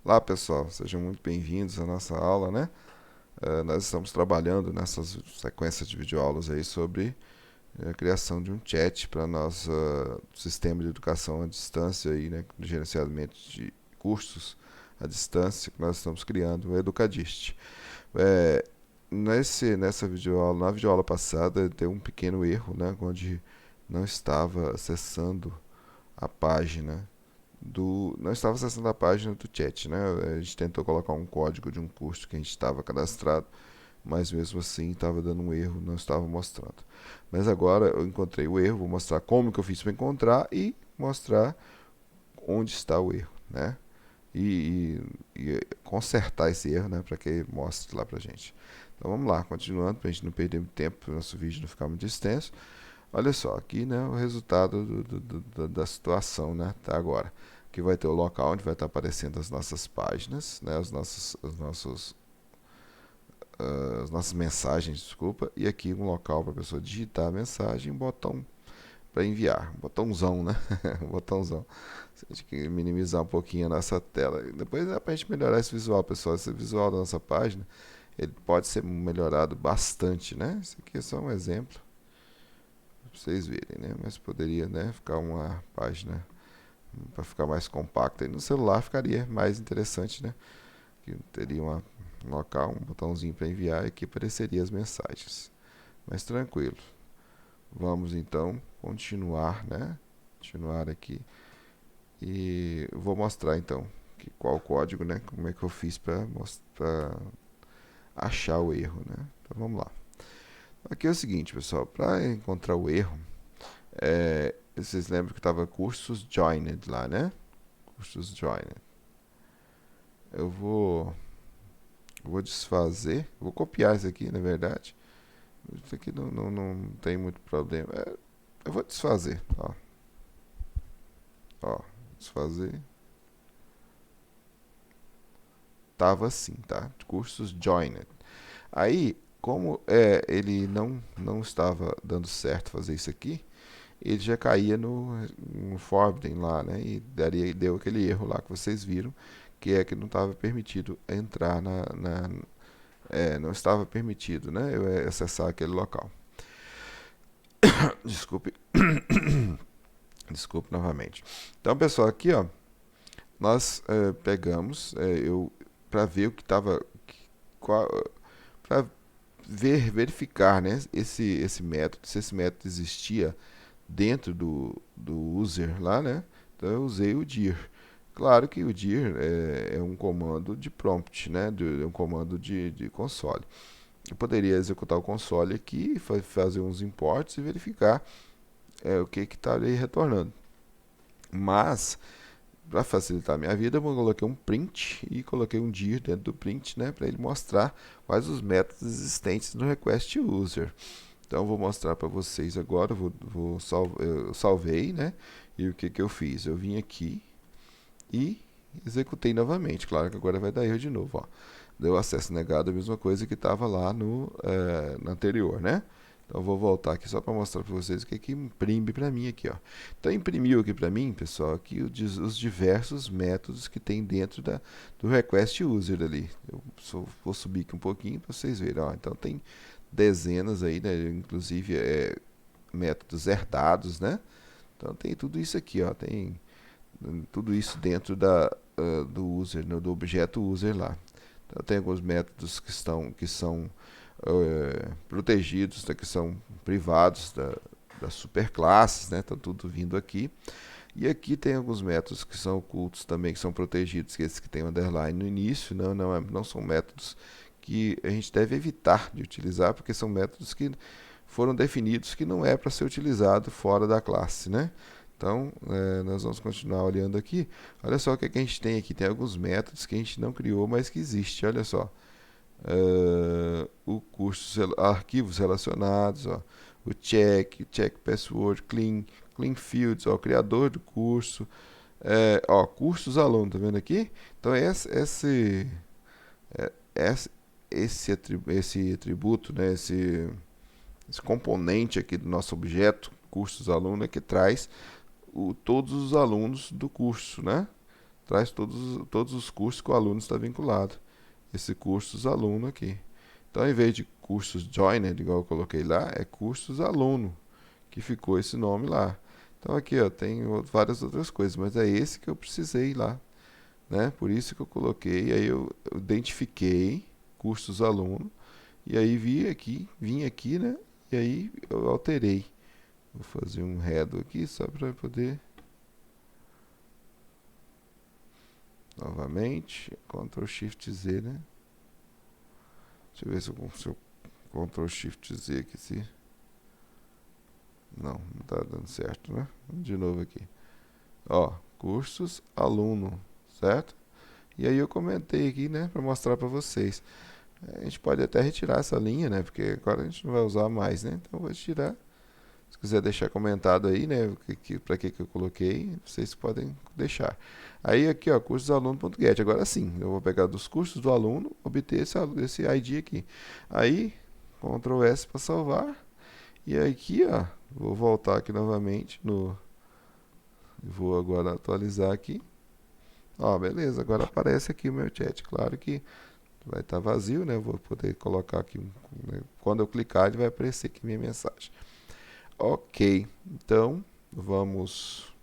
Olá pessoal, sejam muito bem-vindos à nossa aula, né? Nós estamos trabalhando nessas sequências de videoaulas aí sobre a criação de um chat para nosso sistema de educação à distância aí, né? Gerenciamento de cursos à distância que nós estamos criando, o Educadist. É, nessa videoaula, na videoaula passada, deu um pequeno erro, né? Onde não estava acessando a página não estava acessando a página do chat, né? A gente tentou colocar um código de um curso que a gente estava cadastrado, mas mesmo assim estava dando um erro, não estava mostrando. Mas agora eu encontrei o erro, vou mostrar como que eu fiz para encontrar e mostrar onde está o erro, né? E consertar esse erro, né? Para que mostre lá para gente. Então vamos lá, continuando, para a gente não perder muito tempo, para o nosso vídeo não ficar muito extenso. Olha só, aqui, né, o resultado da situação, né, tá agora. Aqui vai ter o local onde vai estar aparecendo as nossas páginas, né, as nossas mensagens, desculpa, e aqui um local para a pessoa digitar a mensagem e um botão para enviar, um botãozão, né, um botãozão. A gente tem que minimizar um pouquinho a nossa tela. Depois é para a gente melhorar esse visual, pessoal. Esse visual da nossa página, ele pode ser melhorado bastante, né? Esse aqui é só um exemplo para vocês verem, né? Mas poderia, né, ficar uma página para ficar mais compacta. E no celular ficaria mais interessante, né? Que teria um local, um botãozinho para enviar e aqui apareceria as mensagens. Mas tranquilo. Vamos então continuar, né? Continuar aqui e vou mostrar então qual o código, né? Como é que eu fiz para achar o erro, né? Então vamos lá. Aqui é o seguinte, pessoal, para encontrar o erro, vocês lembram que estava cursos joined lá, né? Cursos joined. Eu vou desfazer, vou copiar isso aqui, na verdade. Isso aqui não tem muito problema. Eu vou desfazer, ó, desfazer. Tava assim, tá? Cursos joined. Aí, como ele não estava dando certo fazer isso aqui, ele já caía no Forbidden lá, né? E deu aquele erro lá que vocês viram, que é que não estava permitido entrar não estava permitido, né? Eu acessar aquele local. Desculpe, desculpe novamente. Então, pessoal, aqui, ó, nós pegamos, eu para ver o que estava, para verificar, né? Esse método, se esse método existia dentro do user lá, né? Então eu usei o dir. Claro que o dir é um comando de prompt, né? É um comando de console. Eu poderia executar o console aqui, fazer uns imports e verificar o que estaria retornando. Mas, para facilitar a minha vida, eu coloquei um print e coloquei um dir dentro do print, né? Para ele mostrar quais os métodos existentes no request user. Então eu vou mostrar para vocês agora, eu salvei, né? E o que eu fiz? Eu vim aqui e executei novamente. Claro que agora vai dar erro de novo, ó. Deu acesso negado, a mesma coisa que estava lá no anterior, né? Então eu vou voltar aqui só para mostrar para vocês o que imprime para mim aqui, ó. Então imprimiu aqui para mim, pessoal, aqui os diversos métodos que tem dentro do request user ali. Vou subir aqui um pouquinho para vocês verem, ó. Então tem dezenas aí, né? Inclusive métodos herdados, né? Então tem tudo isso aqui, ó. Tem tudo isso dentro do user, né? Do objeto user lá. Então tem alguns métodos que são protegidos, né? Que são privados das superclasses, né? Tá tudo vindo aqui. E aqui tem alguns métodos que são ocultos também, que são protegidos, que esses que tem um underline no início, não são métodos que a gente deve evitar de utilizar, porque são métodos que foram definidos que não é para ser utilizado fora da classe, né? Então, nós vamos continuar olhando aqui. Olha só o que a gente tem aqui. Tem alguns métodos que a gente não criou, mas que existe. Olha só. O curso, arquivos relacionados, ó, o check password, clean fields, ó, o criador do curso, ó, cursos aluno, tá vendo aqui? Então é, esse, esse atributo, né, esse componente aqui do nosso objeto, cursos aluno, é que traz todos os alunos do curso, né? traz todos os cursos que o aluno está vinculado. Esse cursos aluno aqui. Então, em vez de cursos joiner, igual eu coloquei lá, é cursos aluno, que ficou esse nome lá. Então, aqui ó, tem várias outras coisas, mas é esse que eu precisei lá, né? Por isso que eu coloquei, aí eu identifiquei cursos aluno, e aí vim aqui, né? E aí eu alterei. Vou fazer um redo aqui só para poder novamente, Ctrl Shift Z, né? Deixa eu ver se eu Ctrl Shift Z aqui se não tá dando certo, né? De novo aqui. Ó, cursos aluno, certo? E aí eu comentei aqui, né, para mostrar para vocês. A gente pode até retirar essa linha, né? Porque agora a gente não vai usar mais, né? Então eu vou tirar. Se quiser deixar comentado aí, né, para que eu coloquei, vocês podem deixar. Aí aqui, ó, cursosaluno.get. Agora sim, eu vou pegar dos cursos do aluno, obter esse ID aqui. Aí, Ctrl S para salvar. E aqui, ó, vou voltar aqui novamente vou agora atualizar aqui. Ó, beleza, agora aparece aqui o meu chat. Claro que vai estar vazio, né? Eu vou poder colocar aqui, né? Quando eu clicar, ele vai aparecer aqui minha mensagem. Ok, então vamos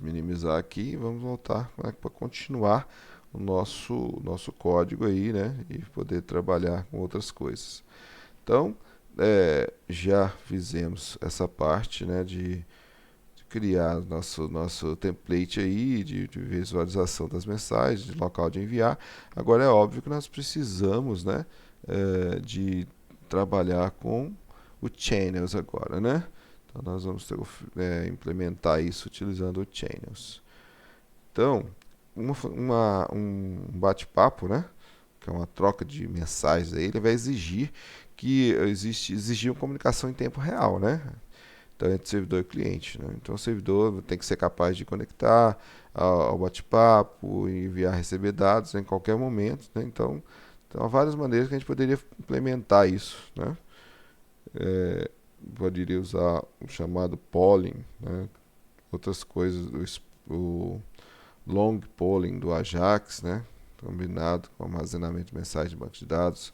minimizar aqui e vamos voltar para continuar o nosso código aí, né? E poder trabalhar com outras coisas. Então, já fizemos essa parte, né? De criar nosso template aí de visualização das mensagens, de local de enviar. Agora é óbvio que nós precisamos, né? De trabalhar com o channels agora, né? Então nós vamos implementar isso utilizando o channels. Então, um bate-papo, né? Que é uma troca de mensagens aí, ele vai exigir que exigir uma comunicação em tempo real, né? Então, entre servidor e cliente, né? Então o servidor tem que ser capaz de conectar ao bate-papo, enviar, receber dados, né, em qualquer momento, né? Então há várias maneiras que a gente poderia implementar isso, né? Poderia usar o chamado polling, né? Outras coisas, o long polling do Ajax, né? Combinado com armazenamento de mensagem de banco de dados,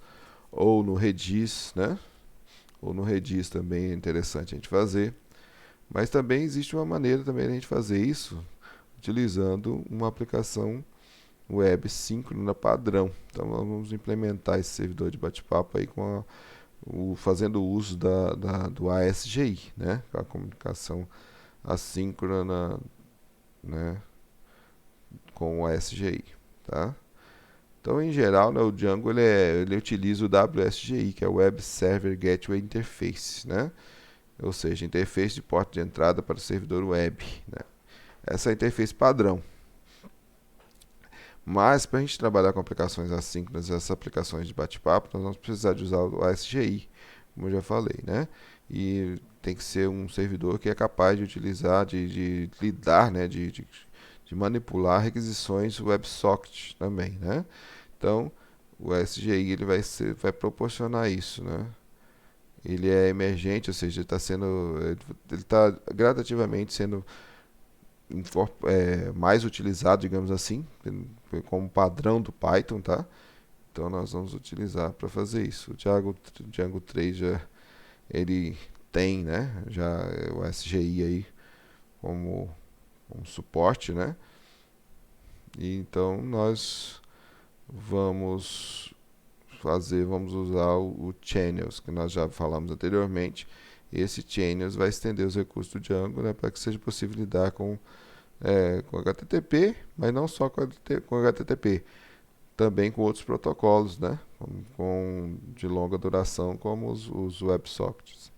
ou no Redis, né? Ou no Redis também é interessante a gente fazer. Mas também existe uma maneira também de a gente fazer isso utilizando uma aplicação web síncrona padrão. Então vamos implementar esse servidor de bate-papo aí fazendo uso do ASGI, né? Com a comunicação assíncrona, né? Com o ASGI, tá? Então, em geral, né, o Django ele utiliza o WSGI, que é o Web Server Gateway Interface, né? Ou seja, interface de porta de entrada para o servidor web, né? Essa é a interface padrão. Mas, para a gente trabalhar com aplicações assíncronas, essas aplicações de bate-papo, nós vamos precisar de usar o ASGI, como eu já falei, né? E tem que ser um servidor que é capaz de utilizar, de lidar, né? De manipular requisições WebSocket também, né? Então, o SGI ele vai proporcionar isso, né? Ele é emergente, ou seja, ele está gradativamente sendo mais utilizado, digamos assim, como padrão do Python, tá? Então nós vamos utilizar para fazer isso. O Django 3 ele tem, né? Já o SGI aí como suporte, né? E então nós vamos vamos usar o channels, que nós já falamos anteriormente. Esse channels vai estender os recursos do Django, né, para que seja possível lidar com HTTP, mas não só com HTTP, também com outros protocolos, né, de longa duração, como os WebSockets.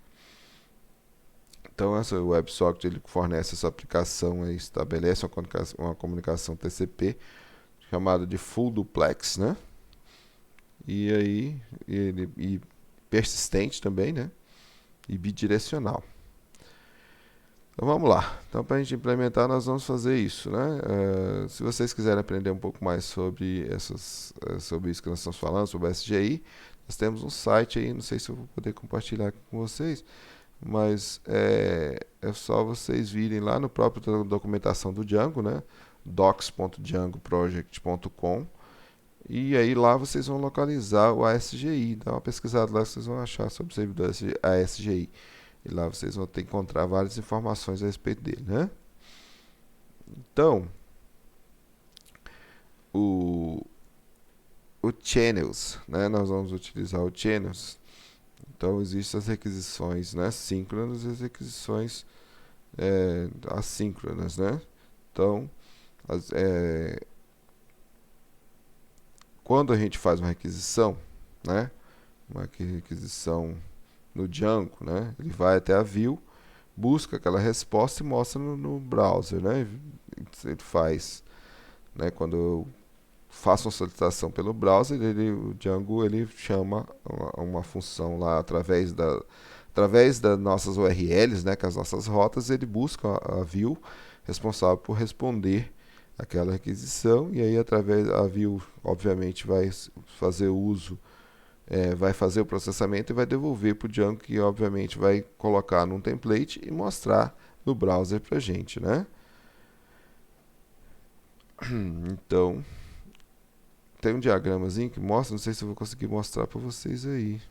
Então, o WebSocket ele fornece essa aplicação, estabelece uma comunicação TCP chamada de Full Duplex, né? E aí e persistente também, né? E bidirecional. Então vamos lá. Então para a gente implementar nós vamos fazer isso, né? Se vocês quiserem aprender um pouco mais sobre sobre isso que nós estamos falando, sobre o SGI, nós temos um site aí, não sei se eu vou poder compartilhar com vocês, mas é só vocês virem lá no próprio documentação do Django, né? docs.djangoproject.com, e aí lá vocês vão localizar o ASGI. Dá uma pesquisada lá, vocês vão achar sobre o servidor ASGI. E lá vocês vão ter que encontrar várias informações a respeito dele, né? Então, o, o channels, né? Nós vamos utilizar o channels. Então, existem as requisições, né, síncronas e as requisições assíncronas, né? Então, as, é, quando a gente faz uma requisição, né, uma requisição no Django, né, ele vai até a view, busca aquela resposta e mostra no browser, né? Ele faz, né, quando eu faço uma solicitação pelo browser, o Django ele chama uma função lá através das nossas URLs, né, com as nossas rotas, ele busca a view responsável por responder aquela requisição, e aí através a view obviamente vai fazer uso, vai fazer o processamento e vai devolver para o Django, que obviamente vai colocar num template e mostrar no browser para a gente, né? Então tem um diagramazinho que mostra, não sei se eu vou conseguir mostrar para vocês aí.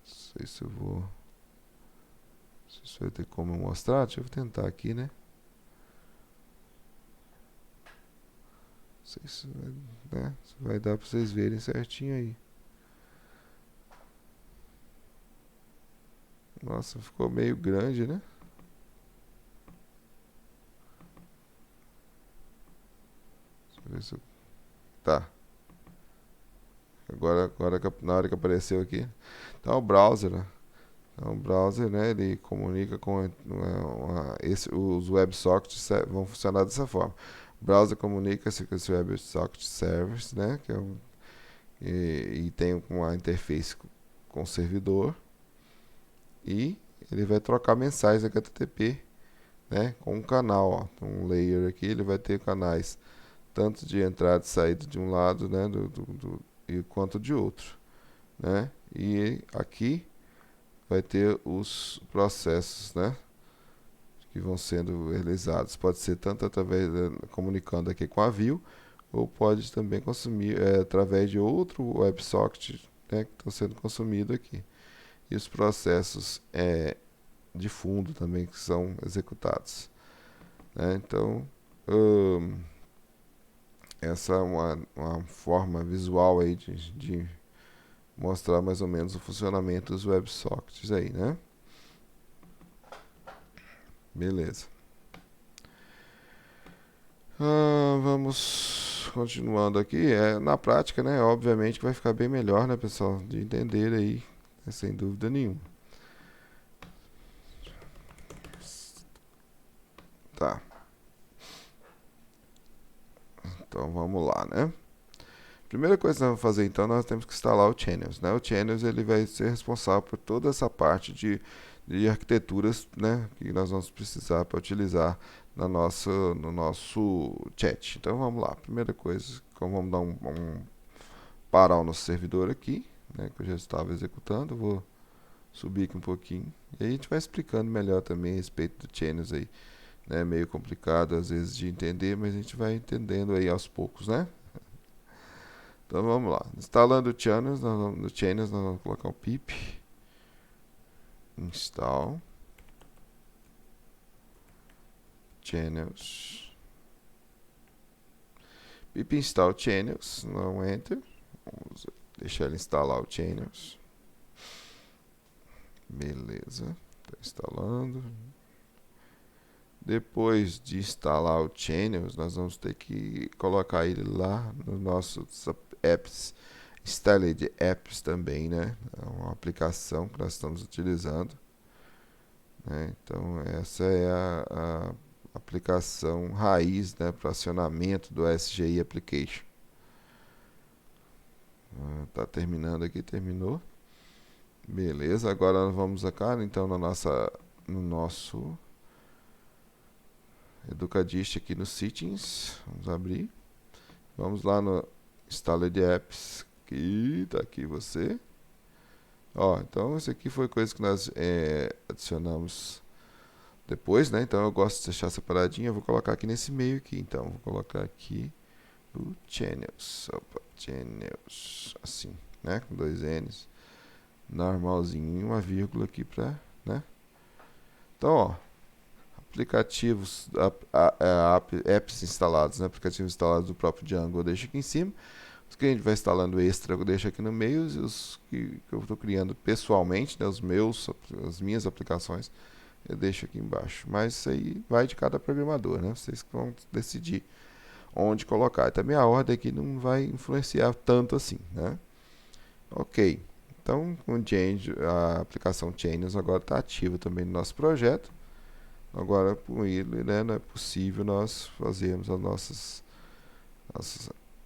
Não sei se eu vou. Se isso vai ter como eu mostrar, deixa eu tentar aqui, né? Não sei se vai, né? Se vai dar para vocês verem certinho aí. Nossa, ficou meio grande, né? Deixa eu ver se eu... Tá. Agora na hora que apareceu aqui. Então o browser, né? Então, o browser, né, ele comunica com os WebSockets vão funcionar dessa forma. O browser comunica-se com esse WebSocket Service, né, e tem uma interface com o servidor, e ele vai trocar mensagens HTTP, né, com um canal, ó, um layer aqui, ele vai ter canais tanto de entrada e saída de um lado, né, e quanto de outro, né, e aqui vai ter os processos, né, que vão sendo realizados. Pode ser tanto através comunicando aqui com a view, ou pode também consumir através de outro WebSocket, né, que estão sendo consumido aqui. E os processos de fundo também que são executados, né? Então, essa é uma forma visual aí de mostrar mais ou menos o funcionamento dos WebSockets aí, né? Beleza. Vamos continuando aqui. Na prática, né? Obviamente que vai ficar bem melhor, né, pessoal? De entender aí, né, sem dúvida nenhuma. Tá. Então vamos lá, né? Primeira coisa que nós vamos fazer então, nós temos que instalar o Channels, né? O Channels ele vai ser responsável por toda essa parte de arquiteturas, né, que nós vamos precisar para utilizar no nosso chat. Então vamos lá. Primeira coisa, vamos dar parar o nosso servidor aqui, né, que eu já estava executando. Vou subir aqui um pouquinho e aí a gente vai explicando melhor também a respeito do Channels aí, né? Meio complicado às vezes de entender, mas a gente vai entendendo aí aos poucos, né? Então vamos lá. Instalando o Channels, no Channels nós vamos colocar o pip install Channels. Pip install Channels, não enter. Vamos deixar ele instalar o Channels. Beleza, está instalando. Depois de instalar o Channels, nós vamos ter que colocar ele lá no nosso apps, Styled Apps também, né? É uma aplicação que nós estamos utilizando, né? Então essa é a aplicação raiz, né, para acionamento do SGI Application. Tá terminando aqui, terminou. Beleza, agora nós vamos cá, então no nosso Educadist aqui no Settings, vamos abrir. Vamos lá no Installed Apps, que tá aqui você. Ó, então isso aqui foi coisa que nós adicionamos depois, né? Então eu gosto de deixar separadinho. Eu vou colocar aqui nesse meio aqui. Então vou colocar aqui o channels. Opa, channels. Assim, né? Com dois N's. Normalzinho e uma vírgula aqui pra, né? Então, ó, aplicativos, apps instalados, né? Aplicativos instalados do próprio Django eu deixo aqui em cima. Os que a gente vai instalando extra eu deixo aqui no meio. E os que eu estou criando pessoalmente, né? As minhas aplicações, eu deixo aqui embaixo. Mas isso aí vai de cada programador, né? Vocês que vão decidir onde colocar. E também a ordem aqui não vai influenciar tanto assim, né? Ok. Então, com Change, a aplicação Channels agora está ativa também no nosso projeto. Agora, com ele, né, não é possível nós fazermos as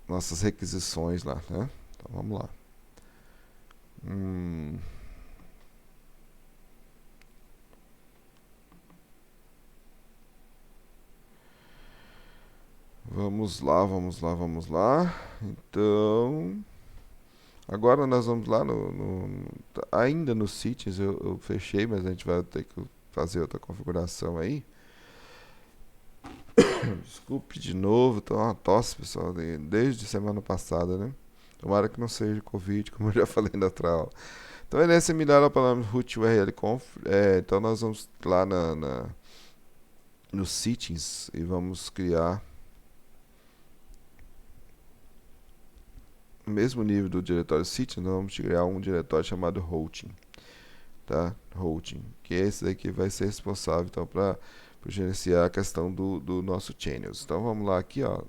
nossas requisições lá, né? Então, vamos lá. Vamos lá, vamos lá, vamos lá. Então, agora nós vamos lá ainda no Cities, eu fechei, mas a gente vai ter que fazer outra configuração aí. Desculpe de novo, tô uma tosse, pessoal, desde semana passada, né? Tomara que não seja Covid, como eu já falei na outra aula. Então, é nessa melhor palavra root URL conf. Então, nós vamos lá no settings e vamos criar o mesmo nível do diretório settings. Nós vamos criar um diretório chamado routing, tá? Routing, que esse daqui vai ser responsável então para gerenciar a questão do nosso channels. Então, vamos lá aqui, ó.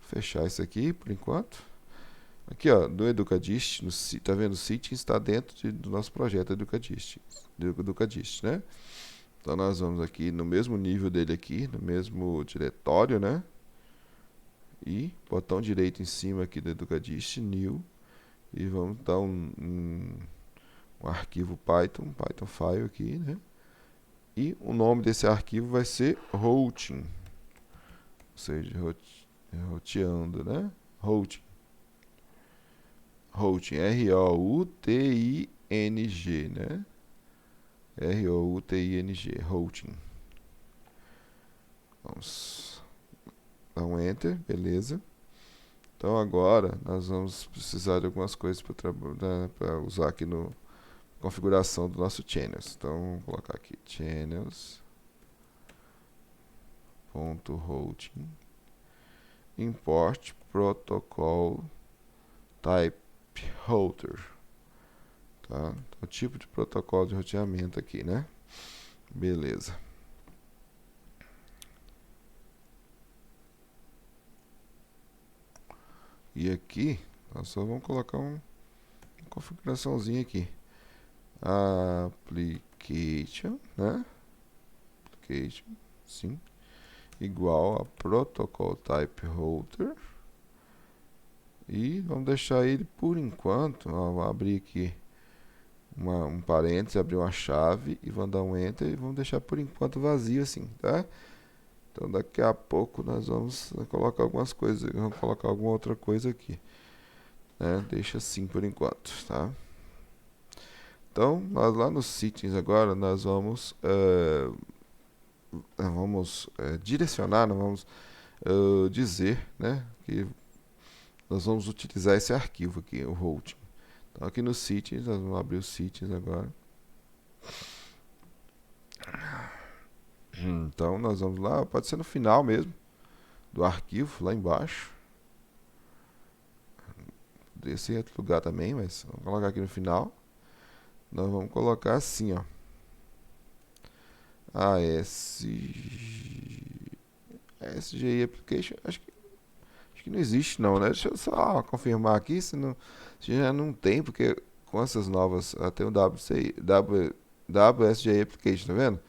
Fechar isso aqui por enquanto. Aqui, ó, do Educadist, tá vendo? O Settings está dentro do nosso projeto Educadist, né? Então nós vamos aqui no mesmo nível dele aqui, no mesmo diretório, né? E botão direito em cima aqui do Educadist, New, e vamos dar um arquivo Python file aqui, né? E o nome desse arquivo vai ser routing, ou seja, roteando, né? Routing. Routing, R-O-U-T-I-N-G, né? R-O-U-T-I-N-G, routing. Vamos dar um Enter, beleza. Então agora nós vamos precisar de algumas coisas para usar aqui no configuração do nosso channels. Então vamos colocar aqui channels.routing import protocol type router, tá? O tipo de protocolo de roteamento aqui, né? Beleza. E aqui nós só vamos colocar uma configuraçãozinha aqui. Application, né? Application, sim. Igual a protocol type router. E vamos deixar ele por enquanto. Ó, vou abrir aqui um parênteses, abrir uma chave e vamos dar um enter e vamos deixar por enquanto vazio assim, tá? Então daqui a pouco nós vamos colocar algumas coisas, vamos colocar alguma outra coisa aqui, né? Deixa assim por enquanto, tá? Então nós lá nos settings agora nós vamos direcionar, nós vamos dizer, né, que nós vamos utilizar esse arquivo aqui, o routing. Então aqui no settings, nós vamos abrir os settings agora. Então nós vamos lá, pode ser no final mesmo do arquivo, lá embaixo. Poderia ser em outro lugar também, mas vamos colocar aqui no final. Nós vamos colocar assim, ó. SGI Application, acho que não existe não, né? Deixa eu só confirmar aqui se já não tem, porque com essas novas, tem o WSGI Application, tá vendo?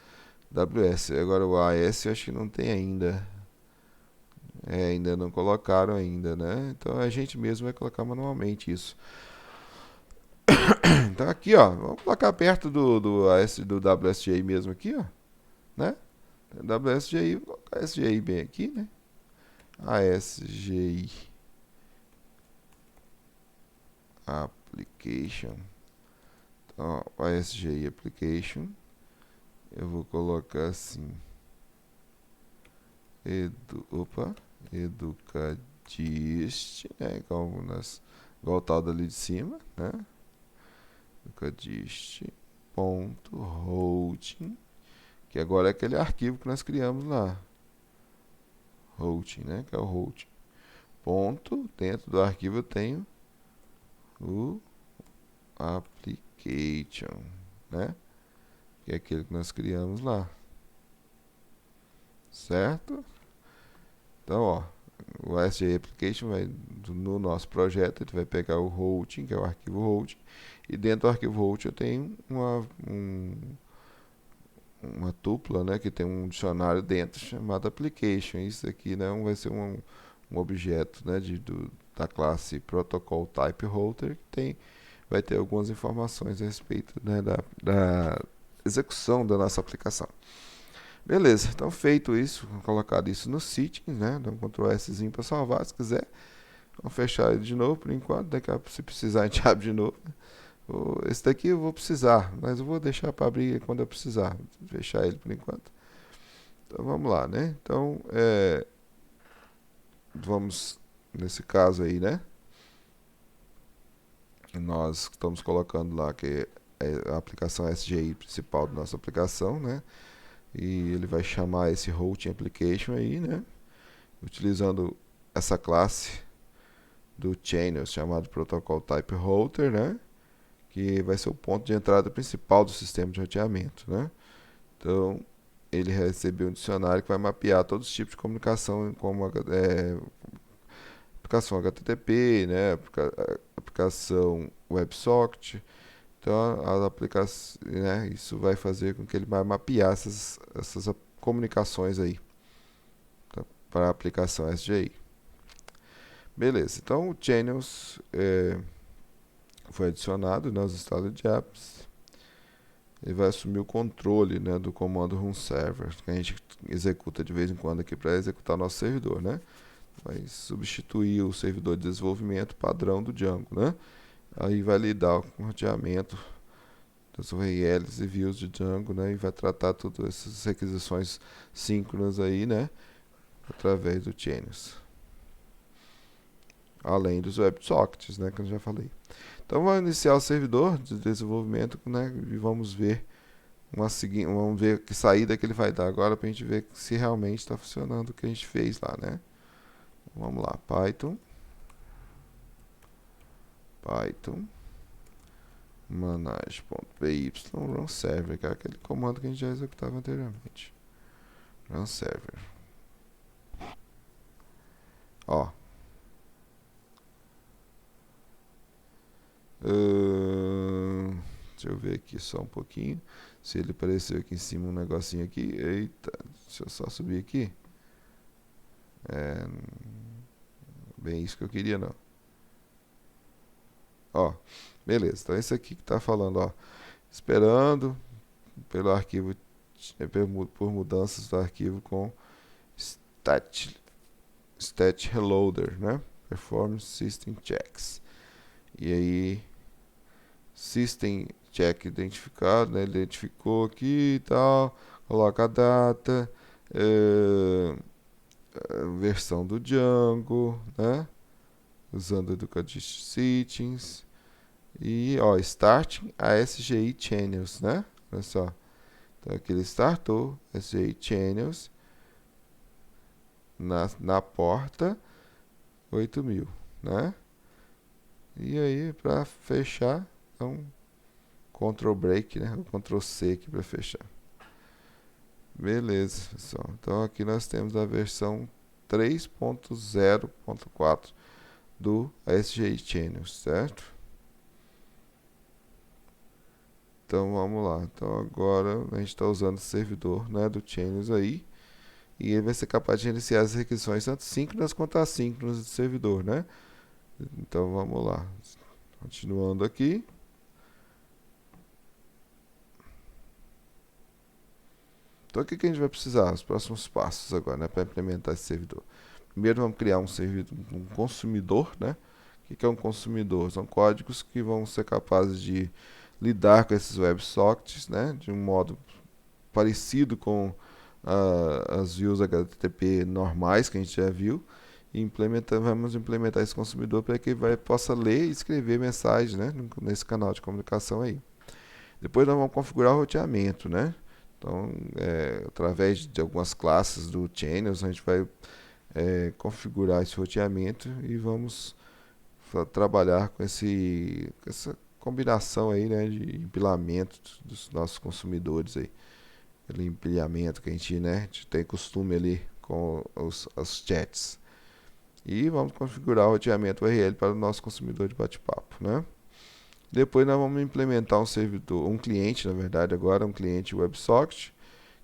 WS, agora o AS eu acho que não tem ainda. Ainda não colocaram ainda, né? Então a gente mesmo vai colocar manualmente isso. Então aqui, ó, vamos colocar perto do WSGI mesmo aqui, ó, né? WSGI, vou colocar SGI bem aqui, né? ASGI application. Então, ó, SGI application. Eu vou colocar assim, educadist, né? Igual o tal dali de cima, né? Educadist.routing, que agora é aquele arquivo que nós criamos lá. Routing, né? Que é o routing. Ponto, dentro do arquivo eu tenho o application, né? Que é aquele que nós criamos lá. Certo? Então, ó, o SGI Application vai, no nosso projeto, ele vai pegar o routing, que é o arquivo routing, e dentro do arquivo routing eu tenho uma tupla, né, que tem um dicionário dentro chamado application. Isso aqui, né, vai ser um objeto, né, da classe protocol type router, que vai ter algumas informações a respeito, né, da execução da nossa aplicação. Beleza, então feito isso, colocado isso no settings, né? Dá um Ctrl Szinho para salvar, se quiser. Vamos fechar ele de novo por enquanto, daqui a pouco, se precisar a gente abre de novo. Esse daqui eu vou precisar, mas eu vou deixar para abrir quando eu precisar. Vou fechar ele por enquanto. Então vamos lá, né? Então, vamos, nesse caso aí, né? Nós estamos colocando lá que é a aplicação SGI principal da nossa aplicação, né? E ele vai chamar esse routing application aí, né? Utilizando essa classe do channels chamado protocol type router, né? Que vai ser o ponto de entrada principal do sistema de roteamento, né? Então, ele recebeu um dicionário que vai mapear todos os tipos de comunicação, como aplicação HTTP, né? Aplicação WebSocket. Então, né? Isso vai fazer com que ele vai mapear essas comunicações aí, tá? Para a aplicação SGI. Beleza, então o channels foi adicionado, né, aos estados de apps. Ele vai assumir o controle, né, do comando run server, que a gente executa de vez em quando aqui para executar nosso servidor, né? Vai substituir o servidor de desenvolvimento padrão do Django, né? Aí vai lidar com o roteamento das URLs e views de Django, né? E vai tratar todas essas requisições síncronas aí, né? Através do channels. Além dos WebSockets, né? Que eu já falei. Então vamos iniciar o servidor de desenvolvimento, né? E vamos ver vamos ver que saída que ele vai dar agora para a gente ver se realmente está funcionando o que a gente fez lá, né? Vamos lá, Python manage.py run server, que é aquele comando que a gente já executava anteriormente. Run server. Ó. Deixa eu ver aqui só um pouquinho. Se ele apareceu aqui em cima um negocinho aqui. Eita, deixa eu só subir aqui. Bem isso que eu queria, não. Ó, beleza. Então esse aqui que tá falando, ó, esperando pelo arquivo, por mudanças do arquivo com stat reloader, né? Perform system checks. E aí, system check identificado, né? Ele identificou aqui e tal, coloca a data, versão do Django, né? Usando Educadist Settings. E, ó, starting a SGI Channels, né? Olha só. Então aqui ele startou SGI Channels na porta 8000, né? E aí, para fechar, então, Ctrl Break, né? Ctrl C aqui para fechar. Beleza, pessoal. Então aqui nós temos a versão 3.0.4 do SGI Channels, certo? Então vamos lá. Então agora a gente está usando o servidor, né, do Channels aí. E ele vai ser capaz de iniciar as requisições tanto síncronas quanto assíncronas do servidor, né? Então vamos lá. Continuando aqui. Então o que a gente vai precisar? Os próximos passos agora, né, para implementar esse servidor. Primeiro vamos criar um consumidor, né, O que é um consumidor? São códigos que vão ser capazes de lidar com esses WebSockets, né, de um modo parecido com as views HTTP normais que a gente já viu, e vamos implementar esse consumidor para que ele possa ler e escrever mensagens, né, nesse canal de comunicação aí. Depois nós vamos configurar o roteamento, né? Então, através de algumas classes do Channels, a gente vai configurar esse roteamento e vamos trabalhar com essa combinação aí, né, de empilamento dos nossos consumidores aí. Aquele empilhamento que né, a gente tem costume ali com os chats. E vamos configurar o roteamento URL para o nosso consumidor de bate-papo, né? Depois nós vamos implementar um servidor, um cliente, na verdade, agora um cliente WebSocket.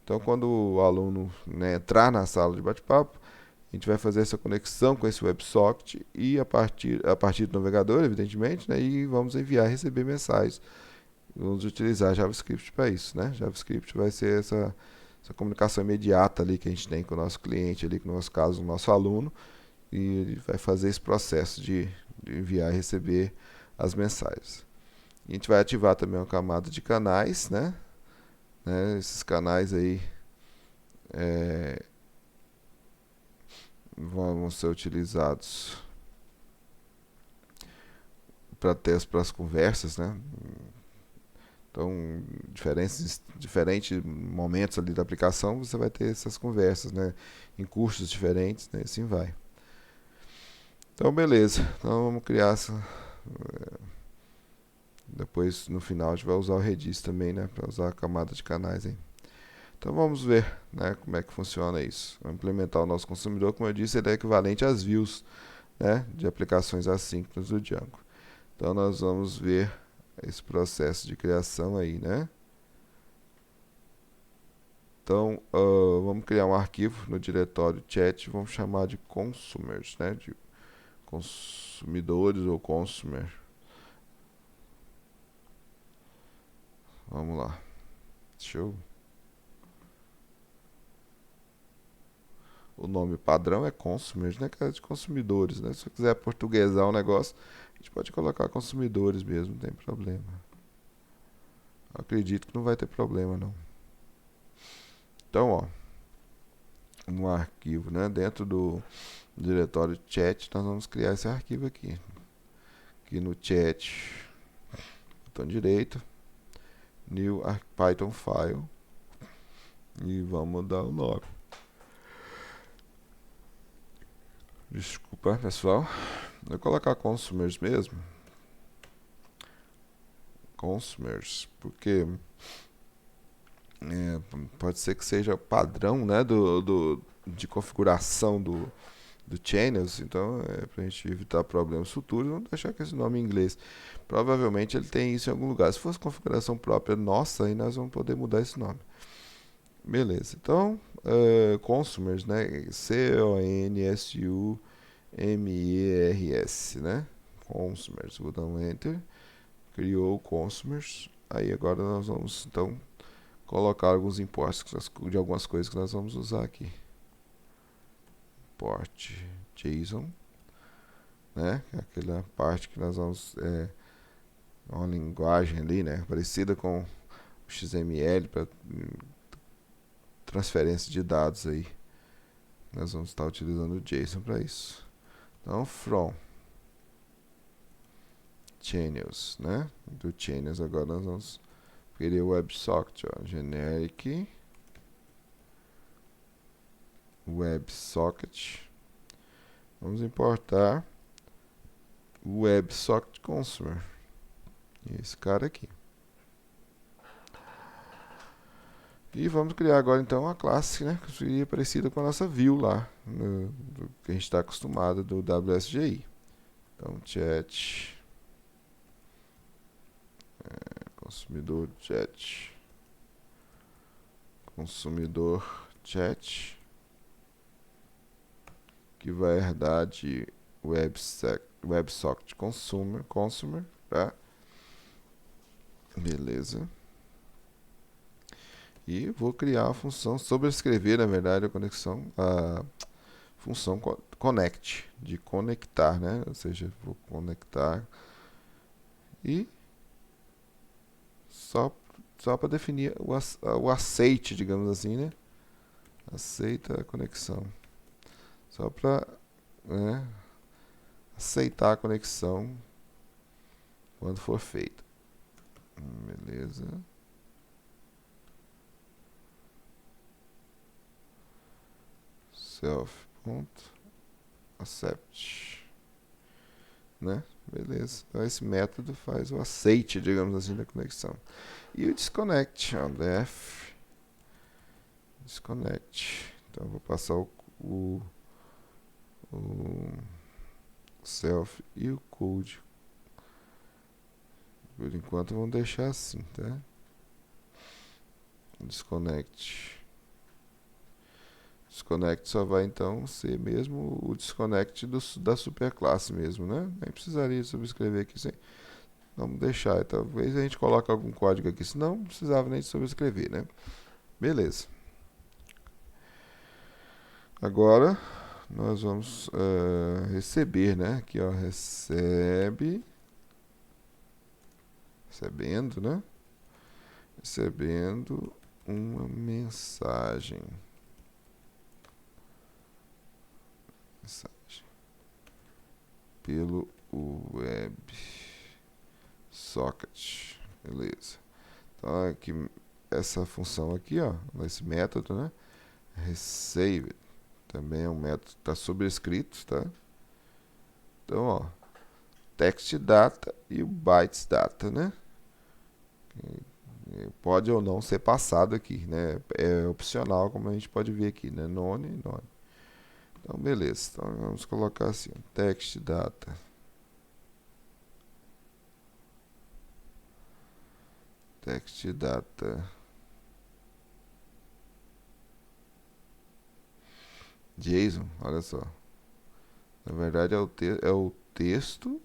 Então, quando o aluno, né, entrar na sala de bate-papo, a gente vai fazer essa conexão com esse WebSocket e a partir do navegador, evidentemente, né, e vamos enviar e receber mensagens. Vamos utilizar JavaScript para isso, né? JavaScript vai ser essa comunicação imediata ali que a gente tem com o nosso cliente ali, que no nosso caso, o nosso aluno, e ele vai fazer esse processo de enviar e receber as mensagens. A gente vai ativar também uma camada de canais, né? Esses canais aí vão ser utilizados para ter as conversas, né? Então, diferentes momentos ali da aplicação, você vai ter essas conversas, né? Em cursos diferentes, né? Assim vai. Então, beleza. Então, vamos criar essa... Depois, no final, a gente vai usar o Redis também, né? Para usar a camada de canais aí. Então, vamos ver, né? Como é que funciona isso. Vamos implementar o nosso consumidor. Como eu disse, ele é equivalente às views, né? De aplicações assíncronas do Django. Então, nós vamos ver esse processo de criação aí, né? Então, vamos criar um arquivo no diretório chat, vamos chamar de consumers, né? De consumidores ou consumer. Vamos lá. Show. O nome padrão é consumers, né? Que é de consumidores, né? Se você quiser portuguesar o negócio, a gente pode colocar consumidores mesmo, não tem problema. Acredito que não vai ter problema, não. Então, ó, um arquivo, né? Dentro do diretório chat, nós vamos criar esse arquivo aqui. Aqui no chat, botão direito, new Python file, e vamos dar o nome. Desculpa, pessoal. Vou colocar consumers mesmo. Consumers, porque pode ser que seja padrão, né, de configuração do channels, então para a gente evitar problemas futuros, vamos deixar com esse nome em inglês. Provavelmente ele tem isso em algum lugar. Se fosse configuração própria nossa, aí nós vamos poder mudar esse nome. Beleza, então consumers, né, C-O-N-S-U-M-E-R-S, né, consumers, vou dar um enter, criou consumers. Aí agora nós vamos então colocar alguns imports de algumas coisas que nós vamos usar aqui. Import JSON, né? Aquela parte que nós vamos uma linguagem ali, né? Parecida com o XML para transferência de dados aí. Nós vamos estar utilizando o JSON para isso. Então, from channels, né? Do channels agora nós vamos querer o WebSocket, ó, generic WebSocket. Vamos importar o WebSocket Consumer. Esse cara aqui. E vamos criar agora então uma classe, né, que seria parecida com a nossa view lá, que a gente está acostumado do WSGI. Então, chat, consumidor chat, que vai herdar de WebSocket consumer, tá? Beleza. E vou criar a função sobrescrever, na verdade, a função connect, de conectar, né? Ou seja, vou conectar e só, só para definir o aceite, digamos assim, né? Aceita a conexão. Só para, né, aceitar a conexão quando for feita. Beleza. Self.accept, né? Beleza. Então esse método faz o aceite, digamos assim, da conexão. E o disconnect, ó, def disconnect. Então eu vou passar o self e o code. Por enquanto vamos deixar assim, tá? Disconnect. Disconnect só vai então ser mesmo o disconnect da superclasse mesmo, né? Nem precisaria subscrever aqui sem. Vamos deixar. Talvez a gente coloque algum código aqui, senão não precisava nem subscrever, né? Beleza. Agora nós vamos receber, né? Aqui, ó, recebendo, né? Recebendo uma mensagem. Pelo WebSocket. Beleza. Então aqui, essa função aqui, ó, esse método, né? Receive também é um método que está sobrescrito, tá? Então, ó, text data e o bytes data, né? Pode ou não ser passado aqui, né? É opcional, como a gente pode ver aqui, né? None. Então, beleza. Então, vamos colocar assim, text data. Text data. JSON, olha só. Na verdade é o texto,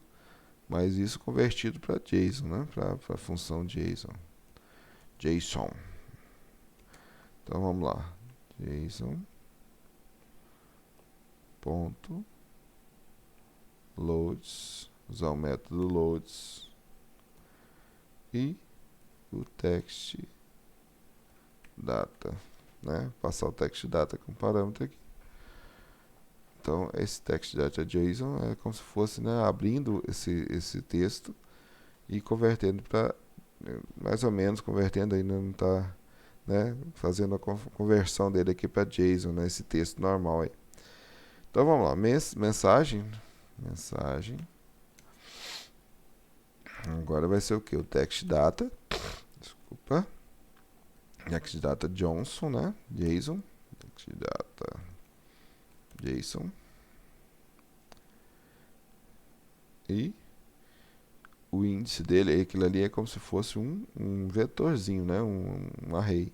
mas isso convertido para JSON, né? Para a função JSON. JSON. Então vamos lá. JSON ponto loads, usar o método loads e o text data, né? Passar o text data como parâmetro aqui. Então esse text data JSON é como se fosse, né, abrindo esse texto e convertendo para, mais ou menos convertendo, ainda não está, né, fazendo a conversão dele aqui para JSON, né, esse texto normal aí. Então vamos lá, mensagem. Agora vai ser o que? O text data. Desculpa. Text data Johnson, né? JSON. Text data JSON. E o índice dele, aquilo ali é como se fosse um vetorzinho, né? Um array.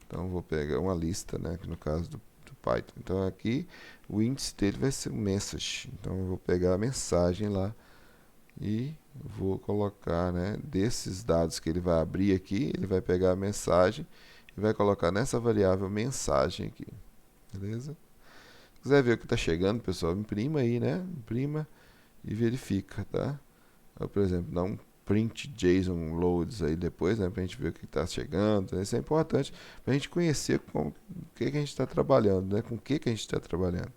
Então vou pegar uma lista, né? No caso do Python. Então aqui o índice dele vai ser um message. Então eu vou pegar a mensagem lá e vou colocar, né, desses dados que ele vai abrir aqui, ele vai pegar a mensagem e vai colocar nessa variável mensagem aqui. Beleza? Se quiser ver o que está chegando, pessoal, imprima aí, né? Imprima e verifica, tá? Eu, por exemplo, dá um print JSON loads aí depois, né, pra gente ver o que está chegando. Isso é importante pra gente conhecer com o que a gente está trabalhando, né? Com o que a gente está trabalhando.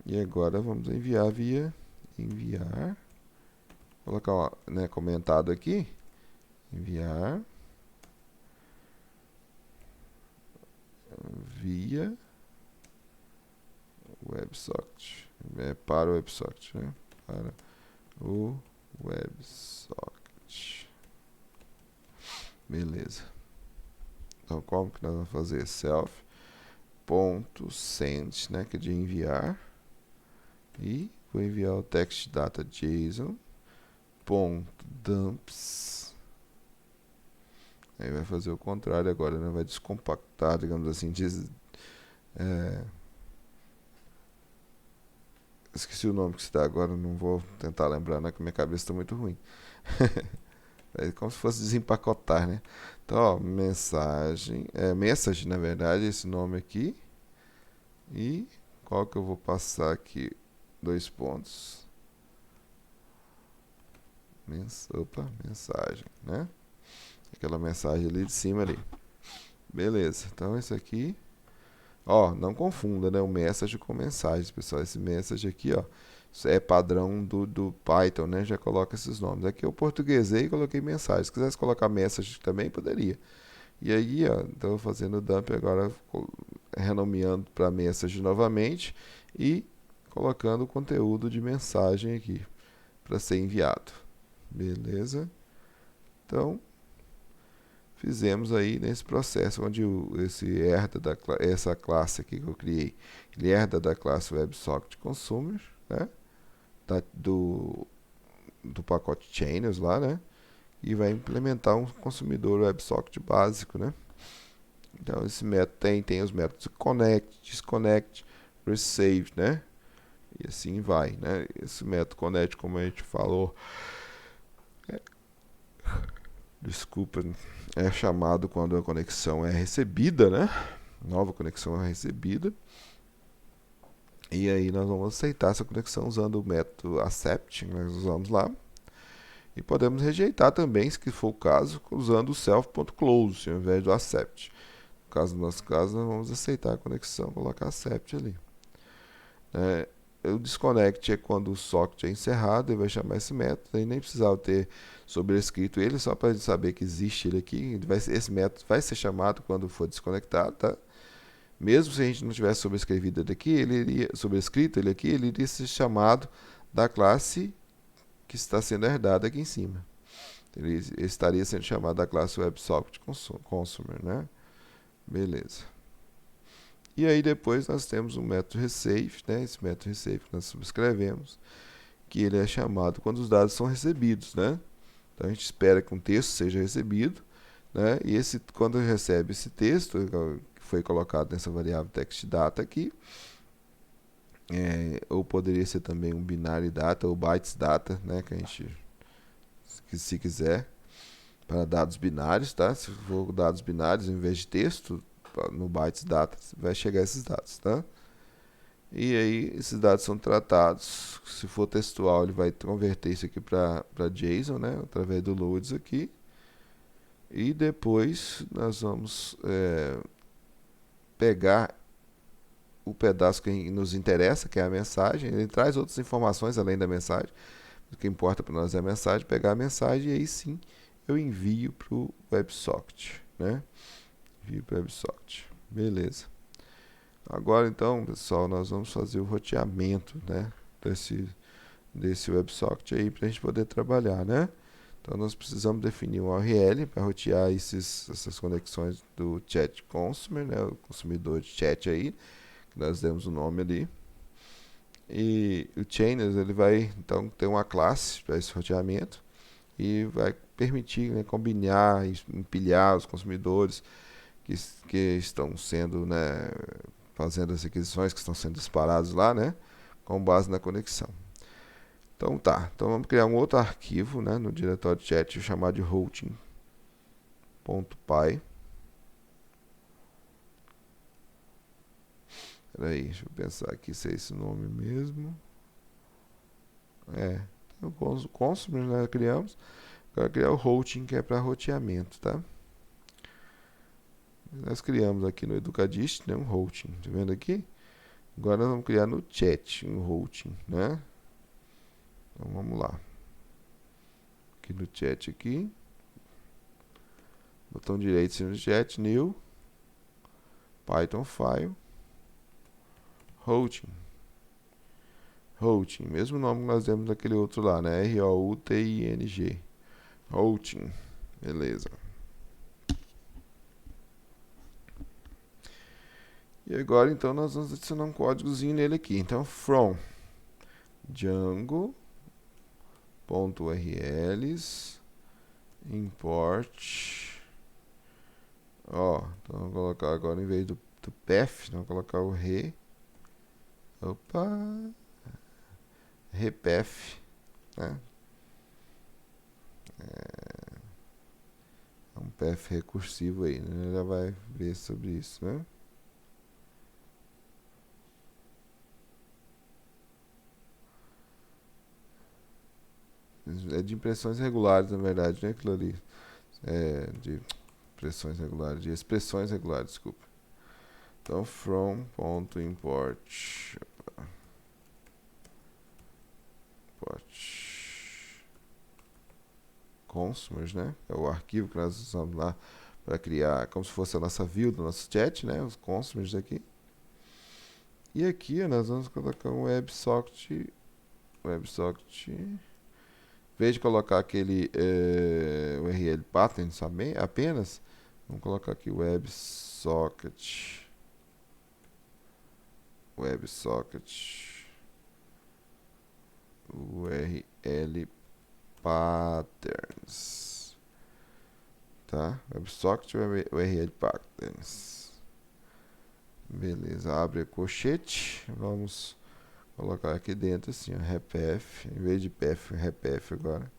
E agora vamos enviar via enviar. Vou colocar, né, comentado aqui. Enviar via WebSocket. Para o WebSocket, né? Para o WebSocket. Beleza. Então, como que nós vamos fazer? Self.send, né, que é de enviar. E vou enviar o text data JSON. .dumps. Aí vai fazer o contrário agora, né? Vai descompactar, digamos assim. Esqueci o nome que se dá agora, não vou tentar lembrar, né? Que minha cabeça está muito ruim. É como se fosse desempacotar, né? Então, ó, mensagem, message, na verdade, esse nome aqui. E qual que eu vou passar aqui? Dois pontos. Mensagem, né? Aquela mensagem ali de cima ali. Beleza, então esse aqui, ó, não confunda, né, o message com mensagem, pessoal. Esse message aqui, ó, isso é padrão do Python, né? Já coloca esses nomes. Aqui eu portuguesei e coloquei mensagem. Se quisesse colocar message também, poderia. E aí, ó, estou fazendo o dump agora, renomeando para message novamente e colocando o conteúdo de mensagem aqui para ser enviado. Beleza? Então, fizemos aí nesse processo onde essa classe aqui que eu criei, ele herda da classe WebSocket Consumer, né? Do pacote Channels lá, né? E vai implementar um consumidor WebSocket básico, né? Então esse método tem os métodos connect, disconnect, resave, né? E assim vai, né? Esse método connect, como a gente falou, desculpa, é chamado quando a conexão é recebida, né? Nova conexão é recebida. E aí nós vamos aceitar essa conexão usando o método accept, que nós usamos lá. E podemos rejeitar também, se for o caso, usando o self.close ao invés do accept. No nosso caso, nós vamos aceitar a conexão, colocar accept ali. O disconnect é quando o socket é encerrado, ele vai chamar esse método, aí nem precisava ter sobrescrito ele, só para saber que existe ele aqui. Esse método vai ser chamado quando for desconectado, tá? Mesmo se a gente não tivesse sobrescrevido ele aqui, sobrescrito ele aqui, ele iria ser chamado da classe que está sendo herdada aqui em cima. Ele estaria sendo chamado da classe WebSocket Consumer, né? Beleza. E aí depois nós temos o método resave, né? Esse método resave que nós subscrevemos, que ele é chamado quando os dados são recebidos, né? Então a gente espera que um texto seja recebido, né? E quando recebe esse texto, que foi colocado nessa variável textData aqui, ou poderia ser também um binary data ou bytes data, né? Que a gente, se quiser, para dados binários, tá? Se for dados binários em vez de texto, no bytes data vai chegar esses dados, tá? E aí esses dados são tratados, se for textual ele vai converter isso aqui para JSON, né, através do loads aqui. E depois nós vamos pegar o pedaço que nos interessa, que é a mensagem. Ele traz outras informações além da mensagem. O que importa para nós é a mensagem, pegar a mensagem e aí sim eu envio para o WebSocket, né? Envio para o WebSocket. Beleza. Agora então, pessoal, nós vamos fazer o roteamento, né, desse WebSocket aí para a gente poder trabalhar, né? Então nós precisamos definir um URL para rotear essas conexões do chat consumer, né, o consumidor de chat aí, que nós demos o nome ali. E o Channels ele vai então ter uma classe para esse roteamento e vai permitir, né, combinar e empilhar os consumidores que estão sendo, né, fazendo as requisições que estão sendo disparados lá, né, com base na conexão. Então tá, então vamos criar um outro arquivo, né, no diretório chat chamado de routing.py. Peraí, deixa eu pensar aqui se é esse nome mesmo. O consumer, né, criamos. Agora criar o routing, que é para roteamento, tá? Nós criamos aqui no Educadist, né, um routing, tá vendo aqui? Agora nós vamos criar no chat um routing, né? Então vamos lá. Aqui no chat aqui. Botão direito no chat, new, Python file, routing. Routing, mesmo nome que nós demos naquele outro lá, né? R-O-U-T-I-N-G. Routing. Beleza. E agora então nós vamos adicionar um códigozinho nele aqui. Então from django.urls import. Ó, então vamos colocar agora em vez do path, vamos colocar o repath, né? É um path recursivo aí, né? Já vai ver sobre isso, né? É de impressões regulares, na verdade, não é aquilo ali. É de impressões regulares, de expressões regulares, desculpa. Então, from.import consumers, né? É o arquivo que nós usamos lá para criar, como se fosse a nossa view do nosso chat, né? Os consumers aqui. E aqui nós vamos colocar um WebSocket. Em vez de colocar aquele URL pattern apenas, vamos colocar aqui WebSocket URL patterns, tá? WebSocket URL patterns. Beleza, abre colchete. Vamos colocar aqui dentro assim, ó, repf, em vez de pf, repf agora.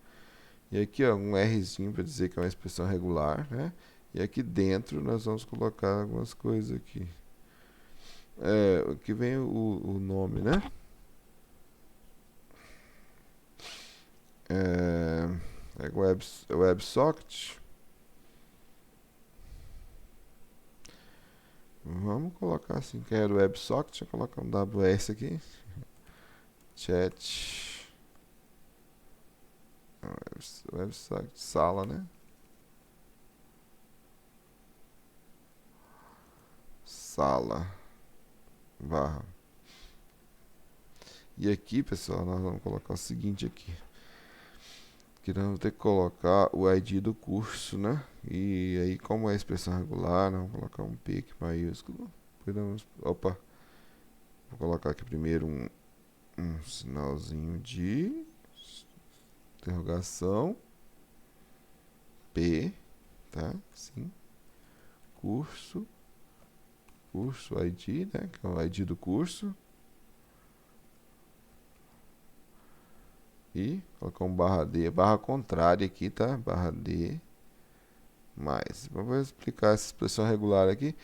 E aqui, ó, um Rzinho para dizer que é uma expressão regular, né? E aqui dentro nós vamos colocar algumas coisas aqui. Aqui vem o nome, né? WebSocket. Vamos colocar assim, quero WebSocket, vou colocar um WS aqui. Chat. WebSocket, sala, né? Sala. Barra. E aqui, pessoal, nós vamos colocar o seguinte aqui. Que nós vamos ter que colocar o ID do curso, né? E aí, como é a expressão regular, nós vamos colocar um P aqui maiúsculo. Opa. Vou colocar aqui primeiro um sinalzinho de interrogação. P, tá? Sim. Curso ID, né? Que é o ID do curso. E colocar um barra D, barra contrária aqui, tá? Barra D mais. Vamos explicar essa expressão regular aqui.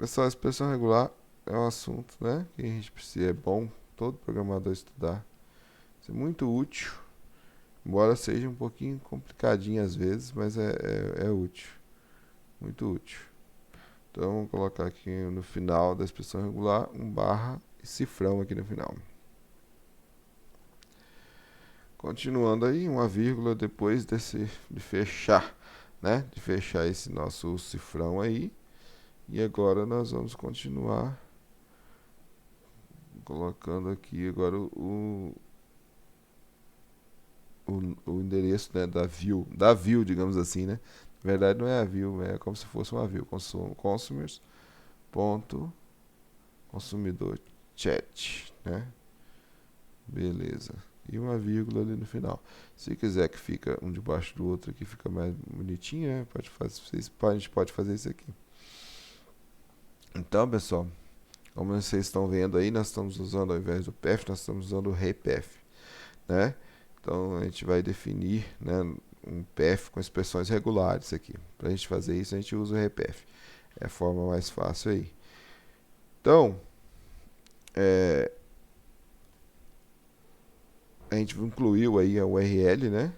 Essa expressão regular é um assunto, né? Que a gente precisa, é bom todo programador estudar. Isso é muito útil. Embora seja um pouquinho complicadinho às vezes, mas é útil. Muito útil. Então, vamos colocar aqui no final da expressão regular um barra e cifrão aqui no final. Continuando aí, uma vírgula depois de fechar, né? De fechar esse nosso cifrão aí. E agora nós vamos continuar colocando aqui agora o endereço, né, da view, digamos assim, né? Na verdade não é a view, é como se fosse uma view, consumers.consumidor chat, né? Beleza. E uma vírgula ali no final. Se quiser que fica um debaixo do outro aqui, fica mais bonitinho, né? A gente pode fazer isso aqui. Então, pessoal, como vocês estão vendo aí, nós estamos usando, ao invés do path, nós estamos usando o repath, né? Então, a gente vai definir, né, um path com expressões regulares aqui. Para a gente fazer isso, a gente usa o repath. É a forma mais fácil aí. Então, a gente incluiu aí a URL, né?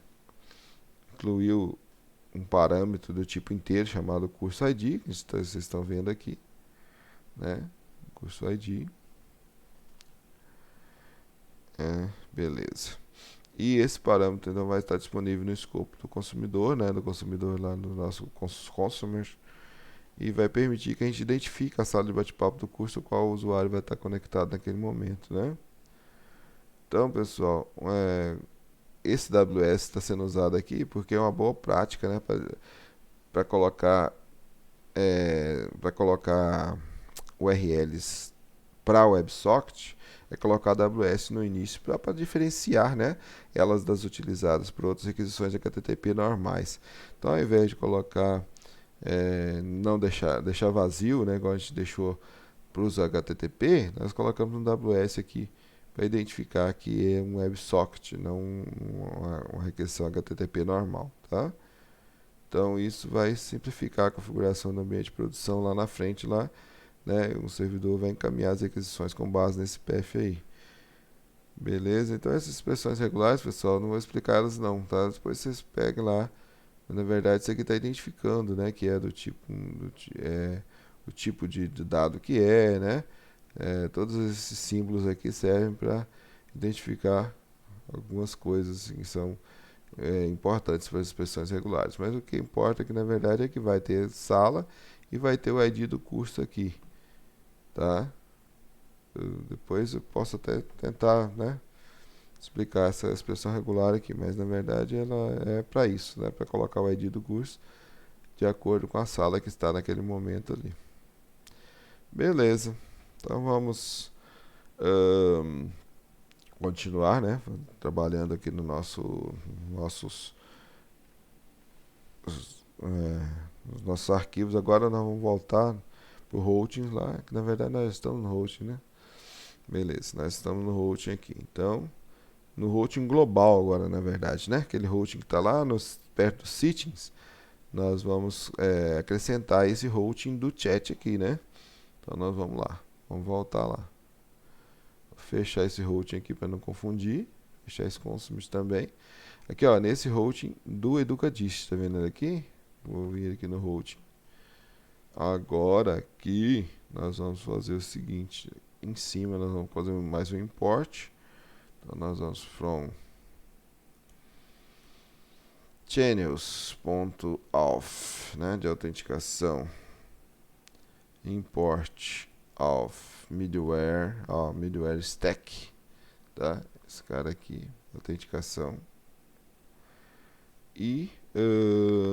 Incluiu um parâmetro do tipo inteiro chamado curso ID, que vocês estão vendo aqui, né? Curso ID. Beleza. E esse parâmetro então vai estar disponível no escopo do consumidor, né? Do consumidor lá no nosso consumers. E vai permitir que a gente identifique a sala de bate-papo do curso, qual o usuário vai estar conectado naquele momento, né? Então, pessoal, esse WS está sendo usado aqui porque é uma boa prática, né, para colocar URLs para WebSocket, é colocar AWS no início para diferenciar, né, elas das utilizadas por outras requisições HTTP normais. Então, ao invés de colocar não deixar vazio, né, igual a gente deixou para os HTTP, nós colocamos um AWS aqui para identificar que é um WebSocket, não uma requisição HTTP normal, tá? Então isso vai simplificar a configuração do ambiente de produção lá na frente, lá, né? O servidor vai encaminhar as requisições com base nesse path aí. Beleza? Então essas expressões regulares, pessoal, não vou explicar elas não, tá? Depois vocês peguem lá. Na verdade, isso aqui está identificando, né? Que é do tipo, o tipo de dado que é, né? Todos esses símbolos aqui servem para identificar algumas coisas assim, que são importantes para as expressões regulares. Mas o que importa aqui, na verdade, é que vai ter sala e vai ter o ID do curso aqui, tá? Depois eu posso até tentar, né, explicar essa expressão regular aqui, mas na verdade ela é para isso, né, para colocar o ID do curso de acordo com a sala que está naquele momento ali. Beleza, então vamos ahn, continuar, né, trabalhando aqui no nos nossos arquivos. Agora nós vamos voltar para o routing lá, que na verdade nós estamos no routing, né? Beleza, nós estamos no routing aqui. Então, no routing global agora, na verdade, né? Aquele routing que está lá perto dos settings, nós vamos acrescentar esse routing do chat aqui, né? Então nós vamos lá, vamos voltar lá. Vou fechar esse routing aqui para não confundir, fechar esse consumos também. Aqui, ó, nesse routing do EducaDist, tá vendo ele aqui? Vou vir aqui no routing. Agora aqui nós vamos fazer o seguinte, em cima nós vamos fazer mais um import. Então nós vamos from channels.auth, né, de autenticação, import auth middleware, middleware stack, tá? Esse cara aqui, autenticação. E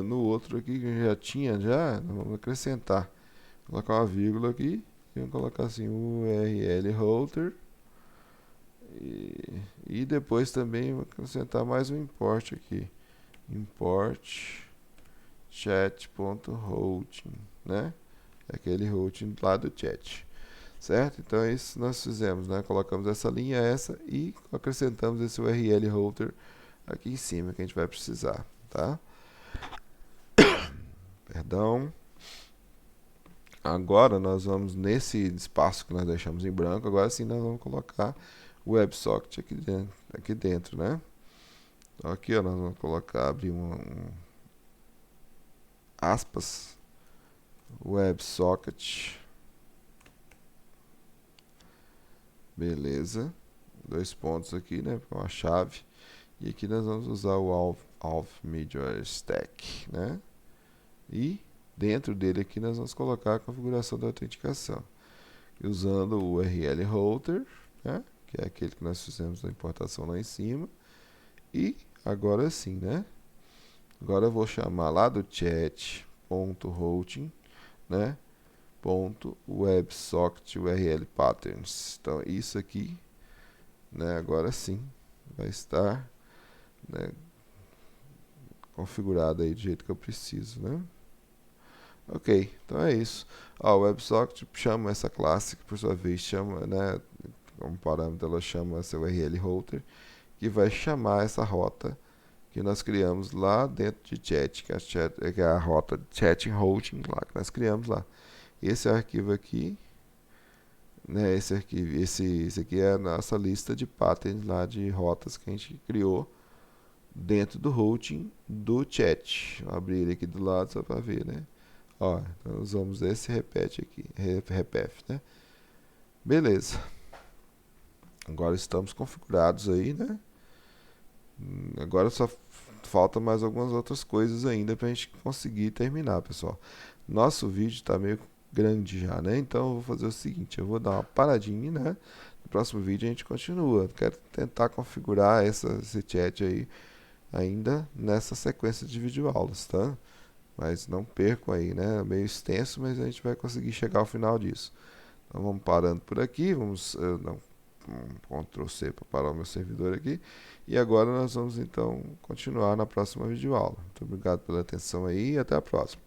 no outro aqui que já tinha, nós vamos acrescentar, colocar uma vírgula aqui e vamos colocar assim URL holder. E depois também vou acrescentar mais um import aqui, import chat.routing, né? Aquele routing lá do chat, certo? Então é isso que nós fizemos, né? Colocamos essa linha, e acrescentamos esse URL holder aqui em cima que a gente vai precisar, tá? Perdão. Agora nós vamos nesse espaço que nós deixamos em branco, agora sim nós vamos colocar o WebSocket aqui dentro, né? Então aqui, ó, nós vamos colocar, abrir aspas, WebSocket, beleza, 2 pontos aqui, né, com a chave, e aqui nós vamos usar o auth middleware stack, né, e dentro dele aqui nós vamos colocar a configuração da autenticação, usando o URL holder, né, que é aquele que nós fizemos a importação lá em cima, e agora sim, né, agora eu vou chamar lá do chat.routing, né, .websocket URL patterns. Então isso aqui, né, agora sim vai estar, né, configurado aí do jeito que eu preciso, né? Ok, então é isso. O WebSocket chama essa classe, que por sua vez chama, né, como parâmetro ela chama essa URL holder, que vai chamar essa rota que nós criamos lá dentro de chat, que é a rota chat routing lá que nós criamos lá. Esse arquivo aqui, né, esse aqui é a nossa lista de patterns lá de rotas que a gente criou dentro do routing do chat. Vou abrir ele aqui do lado só para ver, né? Ó, então usamos esse repete aqui, repef, né? Beleza. Agora estamos configurados aí, né? Agora só falta mais algumas outras coisas ainda para a gente conseguir terminar, pessoal. Nosso vídeo está meio grande já, né? Então eu vou fazer o seguinte, eu vou dar uma paradinha, né? No próximo vídeo a gente continua. Quero tentar configurar esse chat aí ainda nessa sequência de videoaulas, tá? Mas não percam aí, né? É meio extenso, mas a gente vai conseguir chegar ao final disso. Então vamos parando por aqui, vamos Ctrl C para parar o meu servidor aqui. E agora nós vamos então continuar na próxima videoaula. Muito obrigado pela atenção aí e até a próxima.